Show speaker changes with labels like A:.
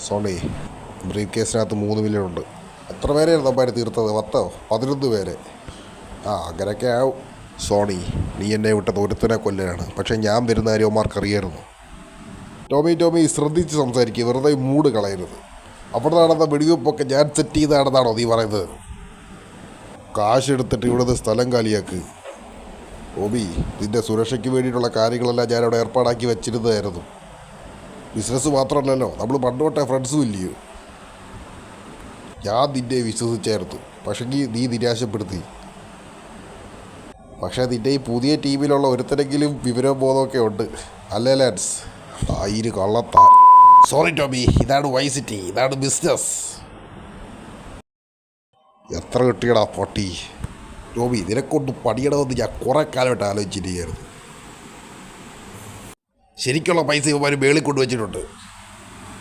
A: Sony brief കേസിനകത്ത് 3 million ഉണ്ട്. എത്ര പേരെയാണ് നമ്മാര് തീർത്തത്? 11 പേരെ. അങ്ങനെയൊക്കെ ആവും. സോണി, നീ എന്നെ വിട്ടത് ഒരുത്തനെ കൊല്ലാനാണ്. പക്ഷേ ഞാൻ വരുന്ന കാര്യമാർക്ക് അറിയായിരുന്നു. ടോമി ശ്രദ്ധിച്ച് സംസാരിക്കുക, വെറുതെ മൂഡ് കളയരുത്. അവിടെ നടന്ന വെടിവെപ്പൊക്കെ ഞാൻ സെറ്റ് ചെയ്താണെന്നാണോ നീ പറയുന്നത്? കാശ് എടുത്തിട്ട് ഇവിടുന്ന് സ്ഥലം കാലിയാക്ക്. ടോമി, നിൻ്റെ സുരക്ഷയ്ക്ക് വേണ്ടിയിട്ടുള്ള കാര്യങ്ങളെല്ലാം ഞാനവിടെ ഏർപ്പാടാക്കി വെച്ചിരുന്നതായിരുന്നു. ബിസിനസ് മാത്രമല്ലല്ലോ, നമ്മൾ പണ്ടോട്ടെ ഫ്രണ്ട്സും ഇല്ലയോ? ഞാൻ നിന്നെ വിശ്വസിച്ചായിരുന്നു, പക്ഷേ നീ നിരാശപ്പെടുത്തി. പക്ഷേ നിൻ്റെ ഈ പുതിയ ടീമിലുള്ള ഒരുത്തരെങ്കിലും വിവരവും ബോധമൊക്കെ ഉണ്ട് അല്ലേ ലാൻസ്? കള്ളത്താ. സോറി ടോമി, ഇതാണ് വൈസിറ്റി, ഇതാണ് ബിസിനസ്. എത്ര കിട്ടിയടാ പൊട്ടി? ടോമി, നിനക്കൊണ്ട് പണിയണമെന്ന് ഞാൻ കുറേ കാലമായിട്ട് ആലോചിച്ചിരിക്കുകയായിരുന്നു. ശരിക്കുള്ള പൈസ ഇവന്മാർ മേളിൽ കൊണ്ടുവച്ചിട്ടുണ്ട്.